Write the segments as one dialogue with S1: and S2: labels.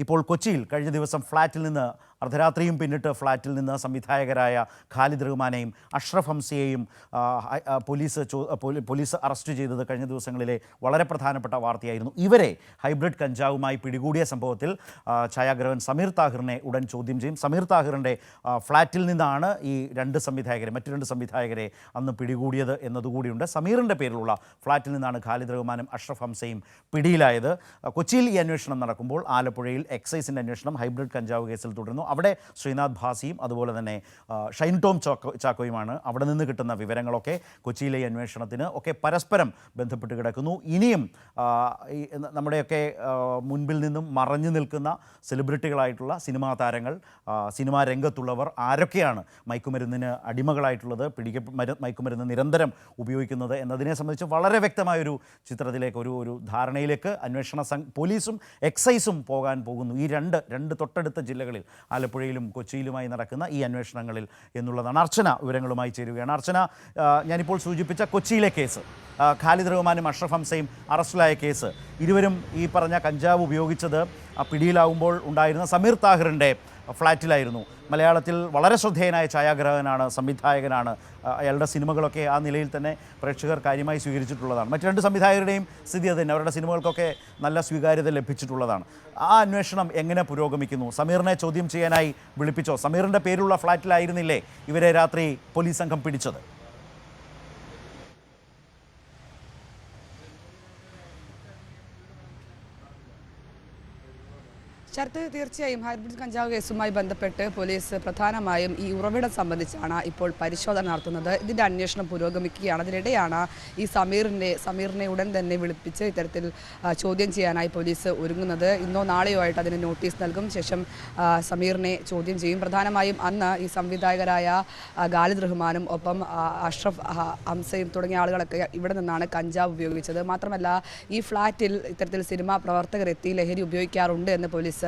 S1: ഇപ്പോൾ കൊച്ചിയിൽ കഴിഞ്ഞ ദിവസം ഫ്ളാറ്റിൽ നിന്ന് അർദ്ധരാത്രിയും പിന്നിട്ട് ഫ്ളാറ്റിൽ നിന്ന് സംവിധായകരായ ഖാലിദ് റഹ്മാനെയും അഷ്റഫ് ഹംസയെയും പോലീസ് അറസ്റ്റ് ചെയ്തത് കഴിഞ്ഞ ദിവസങ്ങളിലെ വളരെ പ്രധാനപ്പെട്ട വാർത്തയായിരുന്നു. ഇവരെ ഹൈബ്രിഡ് കഞ്ചാവുമായി പിടികൂടിയ സംഭവത്തിൽ ഛായാഗ്രഹൻ സമീർ താഹിറിനെ ഉടൻ ചോദ്യം ചെയ്യും. സമീർ താഹിറിൻ്റെ ഫ്ളാറ്റിൽ നിന്നാണ് ഈ മറ്റു രണ്ട് സംവിധായകരെ അന്ന് പിടികൂടിയത് എന്നതുകൂടിയുണ്ട്. സമീറിൻ്റെ പേരിലുള്ള ഫ്ളാറ്റിൽ നിന്നാണ് ഖാലിദ് റഹ്മാനും അഷ്റഫ് ഹംസയും പിടിയിലായത്. കൊച്ചിയിൽ ഈ അന്വേഷണം നടക്കുമ്പോൾ ആലപ്പുഴയിൽ എക്സൈസിൻ്റെ അന്വേഷണം ഹൈബ്രിഡ് കഞ്ചാവ് കേസിൽ തുടരുന്നു. അവിടെ ശ്രീനാഥ് ഭാസിയും അതുപോലെ തന്നെ ഷൈൻ ടോം ചാക്കോയുമാണ്. അവിടെ നിന്ന് കിട്ടുന്ന വിവരങ്ങളൊക്കെ കൊച്ചിയിലെ അന്വേഷണത്തിന് ഒക്കെ പരസ്പരം ബന്ധപ്പെട്ട് കിടക്കുന്നു. ഇനിയും നമ്മുടെയൊക്കെ മുൻപിൽ നിന്നും മറഞ്ഞു നിൽക്കുന്ന സെലിബ്രിറ്റികളായിട്ടുള്ള സിനിമാ താരങ്ങൾ, സിനിമാ രംഗത്തുള്ളവർ ആരൊക്കെയാണ് മയക്കുമരുന്നിന് അടിമകളായിട്ടുള്ളത്, മയക്കുമരുന്ന് നിരന്തരം ഉപയോഗിക്കുന്നത് എന്നതിനെ സംബന്ധിച്ച് വളരെ വ്യക്തമായൊരു ചിത്രത്തിലേക്ക്, ഒരു ധാരണയിലേക്ക് പോലീസും എക്സൈസും പോകാൻ പോകുന്നു. ഈ രണ്ട് തൊട്ടടുത്ത ജില്ലകളിൽ ആലപ്പുഴയിലും കൊച്ചിയിലുമായി നടക്കുന്ന ഈ അന്വേഷണങ്ങളിൽ എന്നുള്ളതാണ്. അർച്ചന വിവരങ്ങളുമായി ചേരുകയാണ്. അർച്ചന, ഞാനിപ്പോൾ സൂചിപ്പിച്ച കൊച്ചിയിലെ കേസ്, ഖാലിദ് റഹ്മാനും അഷ്റഫ് ഹംസയും അറസ്റ്റിലായ കേസ്, ഇരുവരും ഈ പറഞ്ഞ കഞ്ചാവ് ഉപയോഗിച്ചത് പിടിയിലാവുമ്പോൾ ഉണ്ടായിരുന്ന സമീർ താഹിറിൻ്റെ ഫ്ളാറ്റിലായിരുന്നു. മലയാളത്തിൽ വളരെ ശ്രദ്ധേയനായ ഛായാഗ്രാഹകനാണ്, സംവിധായകനാണ്. അയാളുടെ സിനിമകളൊക്കെ ആ നിലയിൽ തന്നെ പ്രേക്ഷകർ കാര്യമായി സ്വീകരിച്ചിട്ടുള്ളതാണ്. മറ്റു രണ്ട് സംവിധായകരുടെയും സ്ഥിതി അത് തന്നെ, അവരുടെ സിനിമകൾക്കൊക്കെ നല്ല സ്വീകാര്യത ലഭിച്ചിട്ടുള്ളതാണ്. ആ അന്വേഷണം എങ്ങനെ പുരോഗമിക്കുന്നു? സമീറിനെ ചോദ്യം ചെയ്യാനായി വിളിപ്പിച്ചോ? സമീറിൻ്റെ പേരുള്ള ഫ്ളാറ്റിലായിരുന്നില്ലേ ഇവരെ രാത്രി പോലീസ് സംഘം പിടിച്ചത്?
S2: ശരത്ത്, തീർച്ചയായും ഹൈബ്രിഡ് കഞ്ചാവ് കേസുമായി ബന്ധപ്പെട്ട് പോലീസ് പ്രധാനമായും ഈ ഉറവിടം സംബന്ധിച്ചാണ് ഇപ്പോൾ പരിശോധന നടത്തുന്നത്. ഇതിൻ്റെ അന്വേഷണം പുരോഗമിക്കുകയാണ്. അതിനിടെയാണ് ഈ സമീറിനെ ഉടൻ തന്നെ വിളിപ്പിച്ച് ഇത്തരത്തിൽ ചോദ്യം ചെയ്യാനായി പോലീസ് ഒരുങ്ങുന്നത്. ഇന്നോ നാളെയോ ആയിട്ട് അതിന് നോട്ടീസ് നൽകും. ശേഷം സമീറിനെ ചോദ്യം ചെയ്യും. പ്രധാനമായും അന്ന് ഈ സംവിധായകരായ ഖാലിദ് റഹ്മാനും ഒപ്പം അഷ്റഫ് ഹംസയും തുടങ്ങിയ ആളുകളൊക്കെ ഇവിടെ നിന്നാണ് കഞ്ചാവ് ഉപയോഗിച്ചത്. മാത്രമല്ല ഈ ഫ്ളാറ്റിൽ ഇത്തരത്തിൽ സിനിമാ പ്രവർത്തകർ എത്തി ലഹരി ഉപയോഗിക്കാറുണ്ട് എന്ന് പോലീസിന്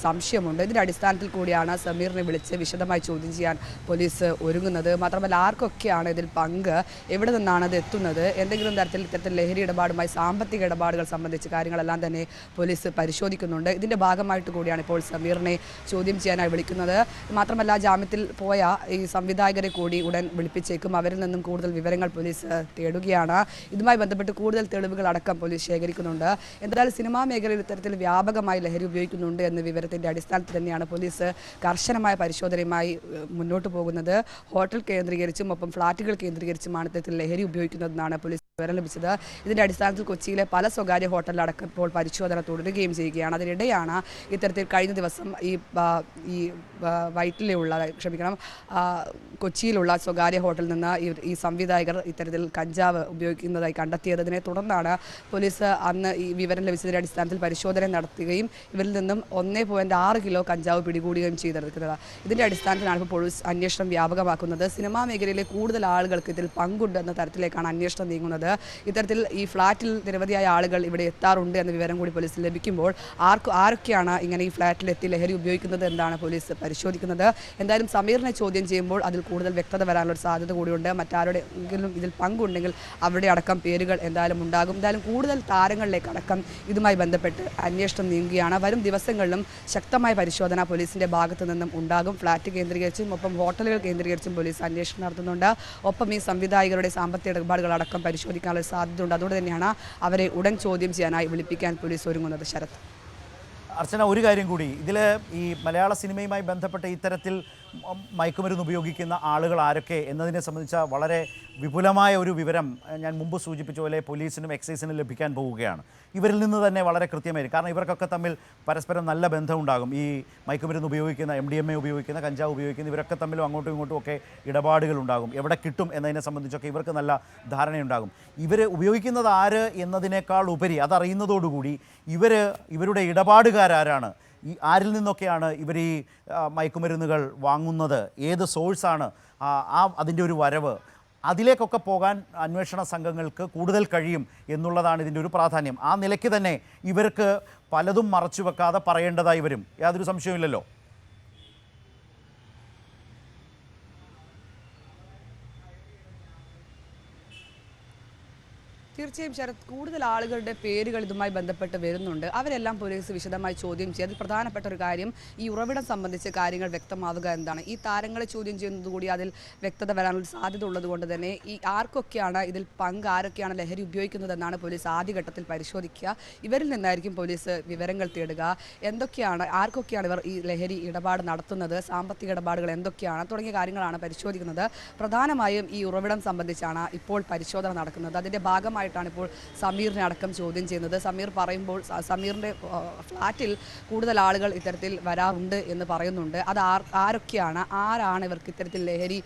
S2: സംശയമുണ്ട്. ഇതിൻ്റെ അടിസ്ഥാനത്തിൽ കൂടിയാണ് സമീറിനെ വിളിച്ച് വിശദമായി ചോദ്യം ചെയ്യാൻ പോലീസ് ഒരുങ്ങുന്നത്. മാത്രമല്ല ആർക്കൊക്കെയാണ് ഇതിൽ പങ്ക്, എവിടെ നിന്നാണ് ഇത് എത്തുന്നത്, എന്തെങ്കിലും തരത്തിൽ ഇത്തരത്തിൽ ലഹരി ഇടപാടുമായി സാമ്പത്തിക ഇടപാടുകൾ സംബന്ധിച്ച കാര്യങ്ങളെല്ലാം തന്നെ പോലീസ് പരിശോധിക്കുന്നുണ്ട്. ഇതിൻ്റെ ഭാഗമായിട്ട് കൂടിയാണ് ഇപ്പോൾ സമീറിനെ ചോദ്യം ചെയ്യാനായി വിളിക്കുന്നത്. മാത്രമല്ല ജാമ്യത്തിൽ പോയ ഈ സംവിധായകരെ കൂടി ഉടൻ വിളിപ്പിച്ചേക്കും. അവരിൽ നിന്നും കൂടുതൽ വിവരങ്ങൾ പോലീസ് തേടുകയാണ്. ഇതുമായി ബന്ധപ്പെട്ട് കൂടുതൽ തെളിവുകൾ അടക്കം പോലീസ് ശേഖരിക്കുന്നുണ്ട്. എന്തായാലും സിനിമാ മേഖലയിൽ ഇത്തരത്തിൽ വ്യാപകമായി ലഹരി ഉപയോഗിക്കുന്നുണ്ട് എന്ന വിവരത്തിൻ്റെ അടിസ്ഥാനത്തിൽ തന്നെയാണ് പോലീസ് കർശനമായ പരിശോധനയുമായി മുന്നോട്ട് പോകുന്നത്. ഹോട്ടൽ കേന്ദ്രീകരിച്ചും ഒപ്പം ഫ്ളാറ്റുകൾ കേന്ദ്രീകരിച്ചുമാണ് ഇത്തരത്തിൽ ലഹരി ഉപയോഗിക്കുന്നതെന്നാണ് പോലീസ് വിവരം ലഭിച്ചത്. ഇതിൻ്റെ അടിസ്ഥാനത്തിൽ കൊച്ചിയിലെ പല സ്വകാര്യ ഹോട്ടലിലടക്കം ഇപ്പോൾ പരിശോധന തുടരുകയും ചെയ്യുകയാണ്. അതിനിടെയാണ് ഇത്തരത്തിൽ കഴിഞ്ഞ ദിവസം ഈ കൊച്ചിയിലുള്ള സ്വകാര്യ ഹോട്ടലിൽ നിന്ന് ഈ സംവിധായകർ ഇത്തരത്തിൽ കഞ്ചാവ് ഉപയോഗിക്കുന്നതായി കണ്ടെത്തിയതിനെ തുടർന്നാണ് പോലീസ് അന്ന് ഈ വിവരം ലഭിച്ചതിൻ്റെ അടിസ്ഥാനത്തിൽ പരിശോധന നടത്തുകയും ഇവരിൽ നിന്നും 1.6 കിലോ കഞ്ചാവ് പിടികൂടുകയും ചെയ്തെടുക്കുന്നത്. ഇതിൻ്റെ അടിസ്ഥാനത്തിലാണ് ഇപ്പോൾ പോലീസ് അന്വേഷണം വ്യാപകമാക്കുന്നത്. സിനിമാ മേഖലയിലെ കൂടുതൽ ആളുകൾക്ക് ഇതിൽ പങ്കുണ്ടെന്ന തരത്തിലേക്കാണ് അന്വേഷണം നീങ്ങുന്നത്. ഇത്തരത്തിൽ ഈ ഫ്ളാറ്റിൽ നിരവധിയായ ആളുകൾ ഇവിടെ എത്താറുണ്ട് എന്ന വിവരം കൂടി പോലീസിൽ ലഭിക്കുമ്പോൾ ആരൊക്കെയാണ് ഇങ്ങനെ ഈ ഫ്ളാറ്റിലെത്തി ലഹരി ഉപയോഗിക്കുന്നത് എന്നാണ് പോലീസ് പരിശോധിക്കുന്നത്. എന്തായാലും സമീറിനെ ചോദ്യം ചെയ്യുമ്പോൾ അതിൽ കൂടുതൽ വ്യക്തത വരാനുള്ള സാധ്യത കൂടിയുണ്ട്. മറ്റാരുടെയെങ്കിലും ഇതിൽ പങ്കുണ്ടെങ്കിൽ അവരുടെ അടക്കം പേരുകൾ എന്തായാലും ഉണ്ടാകും. എന്തായാലും കൂടുതൽ താരങ്ങളിലേക്ക് അടക്കം ഇതുമായി ബന്ധപ്പെട്ട് അന്വേഷണം നീങ്ങുകയാണ്. വരും ദിവസങ്ങളിലും ശക്തമായ പരിശോധന പോലീസിൻ്റെ ഭാഗത്തു നിന്നും ഉണ്ടാകും. ഫ്ളാറ്റ് കേന്ദ്രീകരിച്ചും ഒപ്പം ഹോട്ടലുകൾ കേന്ദ്രീകരിച്ചും പോലീസ് അന്വേഷണം നടത്തുന്നുണ്ട്. ഒപ്പം ഈ സംവിധായകരുടെ സാമ്പത്തിക ഇടപാടുകളടക്കം പരിശോധിക്കാനുള്ള സാധ്യതയുണ്ട്. അതുകൊണ്ട് തന്നെയാണ് അവരെ ഉടൻ ചോദ്യം ചെയ്യാനായി വിളിപ്പിക്കാൻ പോലീസ് ഒരുങ്ങുന്നത്. ശരത്,
S1: അർച്ചന, ഒരു കാര്യം കൂടി, ഇതിൽ ഈ മലയാള സിനിമയുമായി ബന്ധപ്പെട്ട് ഇത്തരത്തിൽ മയക്കുമരുന്ന് ഉപയോഗിക്കുന്ന ആളുകൾ ആരൊക്കെ എന്നതിനെ സംബന്ധിച്ച വളരെ വിപുലമായ ഒരു വിവരം ഞാൻ മുമ്പ് സൂചിപ്പിച്ച പോലെ പോലീസിനും എക്സൈസിനും ലഭിക്കാൻ പോവുകയാണ്. ഇവരിൽ നിന്ന് തന്നെ വളരെ കൃത്യമായിരിക്കും. കാരണം ഇവർക്കൊക്കെ തമ്മിൽ പരസ്പരം നല്ല ബന്ധമുണ്ടാകും. ഈ മയക്കുമരുന്ന് ഉപയോഗിക്കുന്ന, MDMA ഉപയോഗിക്കുന്ന, കഞ്ചാവ് ഉപയോഗിക്കുന്ന ഇവരൊക്കെ തമ്മിലും അങ്ങോട്ടും ഇങ്ങോട്ടും ഒക്കെ ഇടപാടുകൾ ഉണ്ടാകും. എവിടെ കിട്ടും എന്നതിനെ സംബന്ധിച്ചൊക്കെ ഇവർക്ക് നല്ല ധാരണയുണ്ടാകും. ഇവർ ഉപയോഗിക്കുന്നത് ആര് എന്നതിനേക്കാൾ ഉപരി അതറിയുന്നതോടുകൂടി ഇവരുടെ ഇടപാടുകാരാരാണ്, ആരിൽ നിന്നൊക്കെയാണ് ഇവർ ഈ മയക്കുമരുന്നുകൾ വാങ്ങുന്നത്, ഏത് സോഴ്സാണ് അതിൻ്റെ ഒരു വരവ്, അതിലേക്കൊക്കെ പോകാൻ അന്വേഷണ സംഘങ്ങൾക്ക് കൂടുതൽ കഴിയും എന്നുള്ളതാണ് ഇതിൻ്റെ ഒരു പ്രാധാന്യം. ആ നിലയ്ക്ക് തന്നെ ഇവർക്ക് പലതും മറച്ചു വെക്കാതെ പറയേണ്ടതായി വരും, യാതൊരു സംശയവുമില്ലല്ലോ.
S2: തീർച്ചയായും ശരത്, കൂടുതൽ ആളുകളുടെ പേരുകൾ ഇതുമായി ബന്ധപ്പെട്ട് വരുന്നുണ്ട്. അവരെല്ലാം പോലീസ് വിശദമായി ചോദ്യം ചെയ്യും. അതിൽ പ്രധാനപ്പെട്ട ഒരു കാര്യം ഈ ഉറവിടം സംബന്ധിച്ച് കാര്യങ്ങൾ വ്യക്തമാവുക എന്താണ്. ഈ താരങ്ങളെ ചോദ്യം ചെയ്യുന്നത് കൂടി അതിൽ വ്യക്തത വരാനുള്ള സാധ്യത ഉള്ളതുകൊണ്ട് തന്നെ ഈ ആർക്കൊക്കെയാണ് ഇതിൽ ആരൊക്കെയാണ് ലഹരി ഉപയോഗിക്കുന്നതെന്നാണ് പോലീസ് ആദ്യഘട്ടത്തിൽ പരിശോധിക്കുക. ഇവരിൽ നിന്നായിരിക്കും പോലീസ് വിവരങ്ങൾ തേടുക. ആർക്കൊക്കെയാണ് ഇവർ ഈ ലഹരി ഇടപാട് നടത്തുന്നത്, സാമ്പത്തിക ഇടപാടുകൾ എന്തൊക്കെയാണ് തുടങ്ങിയ കാര്യങ്ങളാണ് പരിശോധിക്കുന്നത്. പ്രധാനമായും ഈ ഉറവിടം സംബന്ധിച്ചാണ് ഇപ്പോൾ പരിശോധന നടക്കുന്നത്. അതിൻ്റെ ഭാഗമായിട്ടാണ് ഇപ്പോൾ സമീറിനെ അടക്കം ചോദ്യം ചെയ്യുന്നത്. സമീർ പറയുമ്പോൾ സമീറിൻ്റെ ഫ്ലാറ്റിൽ കൂടുതൽ ആളുകൾ ഇത്തരത്തിൽ വരാറുണ്ട് എന്ന് പറയുന്നുണ്ട്. അത് ആരാണ് ഇവർക്ക് ഇത്തരത്തിൽ ലഹരി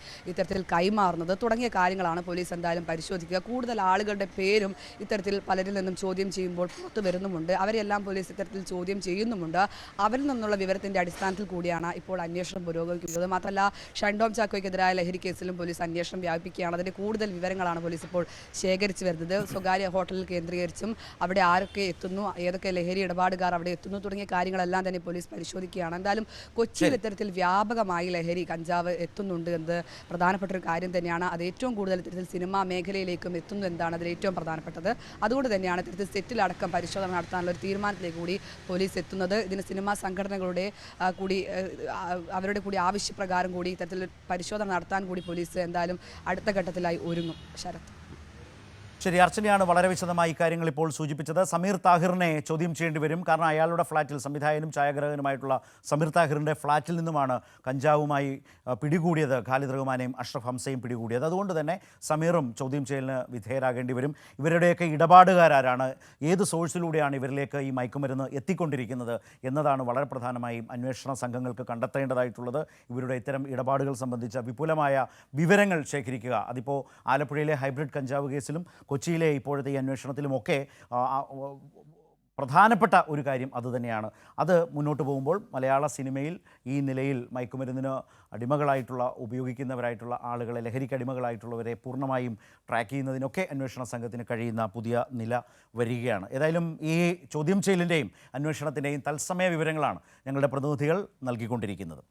S2: കൈമാറുന്നത് തുടങ്ങിയ കാര്യങ്ങളാണ് പോലീസ് എന്തായാലും പരിശോധിക്കുക. കൂടുതൽ ആളുകളുടെ പേരും ഇത്തരത്തിൽ പലരിൽ നിന്നും ചോദ്യം ചെയ്യുമ്പോൾ പുറത്തു വരുന്നുമുണ്ട്. അവരെല്ലാം പോലീസ് ഇത്തരത്തിൽ ചോദ്യം ചെയ്യുന്നുമുണ്ട്. അവരിൽ നിന്നുള്ള വിവരത്തിൻ്റെ അടിസ്ഥാനത്തിൽ കൂടിയാണ് ഇപ്പോൾ അന്വേഷണം പുരോഗമിക്കുന്നത്. മാത്രമല്ല, ഷൈൻഡോം ചാക്കോയ്ക്കെതിരായ ലഹരി കേസിലും പോലീസ് അന്വേഷണം വ്യാപിപ്പിക്കുകയാണ്. അതിൻ്റെ കൂടുതൽ വിവരങ്ങളാണ് പോലീസ് ഇപ്പോൾ ശേഖരിച്ചു വരുന്നത്. സ്വകാര്യ ഹോട്ടലിൽ കേന്ദ്രീകരിച്ചും അവിടെ ആരൊക്കെ എത്തുന്നു, ഏതൊക്കെ ലഹരി ഇടപാടുകാർ അവിടെ എത്തുന്നു തുടങ്ങിയ കാര്യങ്ങളെല്ലാം തന്നെ പോലീസ് പരിശോധിക്കുകയാണ്. എന്തായാലും കൊച്ചിയിൽ ഇത്തരത്തിൽ വ്യാപകമായി ലഹരി കഞ്ചാവ് എത്തുന്നുണ്ട് എന്നത് പ്രധാനപ്പെട്ട ഒരു കാര്യം തന്നെയാണ്. അത് ഏറ്റവും കൂടുതൽ ഇത്തരത്തിൽ സിനിമാ മേഖലയിലേക്കും എത്തുന്നു എന്നതാണ് അതിൽ ഏറ്റവും പ്രധാനപ്പെട്ടത്. അതുകൊണ്ട് തന്നെയാണ് ഇത്തരത്തിൽ സെറ്റിലടക്കം പരിശോധന നടത്താനുള്ള ഒരു തീരുമാനത്തിലേക്ക് കൂടി പോലീസ് എത്തുന്നത്. ഇതിന് സിനിമാ സംഘടനകളുടെ അവരുടെ കൂടി ആവശ്യപ്രകാരം കൂടി ഇത്തരത്തിൽ പരിശോധന നടത്താൻ കൂടി പോലീസ് എന്തായാലും അടുത്ത ഘട്ടത്തിലായി ഒരുങ്ങും. ശരത്.
S1: ശരി, അർച്ചനയാണ് വളരെ വിശദമായി ഇക്കാര്യങ്ങൾ ഇപ്പോൾ സൂചിപ്പിച്ചത്. സമീർ താഹിറിനെ ചോദ്യം ചെയ്യേണ്ടി വരും. കാരണം അയാളുടെ ഫ്ളാറ്റിൽ, സംവിധായകനും ഛായാഗ്രാഹകനുമായിട്ടുള്ള സമീർ താഹിറിൻ്റെ ഫ്ളാറ്റിൽ നിന്നുമാണ് കഞ്ചാവുമായി പിടികൂടിയത്. ഖാലിദ് റഹ്മാനെയും അഷ്റഫ് ഹംസയും പിടികൂടിയത്. അതുകൊണ്ട് തന്നെ സമീറും ചോദ്യം ചെയ്യലിന് വിധേയരാകേണ്ടി വരും. ഇവരുടെയൊക്കെ ഇടപാടുകാരാണ്, ഏത് സോഴ്സിലൂടെയാണ് ഇവരിലേക്ക് ഈ മയക്കുമരുന്ന് എത്തിക്കൊണ്ടിരിക്കുന്നത് എന്നതാണ് വളരെ പ്രധാനമായും അന്വേഷണ സംഘങ്ങൾക്ക് കണ്ടെത്തേണ്ടതായിട്ടുള്ളത്. ഇവരുടെ ഇത്തരം ഇടപാടുകൾ സംബന്ധിച്ച വിപുലമായ വിവരങ്ങൾ ശേഖരിക്കുക. അതിപ്പോൾ ആലപ്പുഴയിലെ ഹൈബ്രിഡ് കഞ്ചാവ് കേസിലും കൊച്ചിയിലെ ഇപ്പോഴത്തെ ഈ അന്വേഷണത്തിലുമൊക്കെ പ്രധാനപ്പെട്ട ഒരു കാര്യം അതുതന്നെയാണ്. അത് മുന്നോട്ട് പോകുമ്പോൾ മലയാള സിനിമയിൽ ഈ നിലയിൽ മയക്കുമരുന്നിന് ഉപയോഗിക്കുന്നവരായിട്ടുള്ള ആളുകളെ, ലഹരിക്ക് അടിമകളായിട്ടുള്ളവരെ പൂർണ്ണമായും ട്രാക്ക് ചെയ്യുന്നതിനൊക്കെ അന്വേഷണ സംഘത്തിന് കഴിയുന്ന പുതിയ നില വരികയാണ്. ഏതായാലും ഈ ചോദ്യം ചെയ്യലിൻ്റെയും അന്വേഷണത്തിൻ്റെയും തത്സമയ വിവരങ്ങളാണ് ഞങ്ങളുടെ പ്രതിനിധികൾ നൽകിക്കൊണ്ടിരിക്കുന്നത്.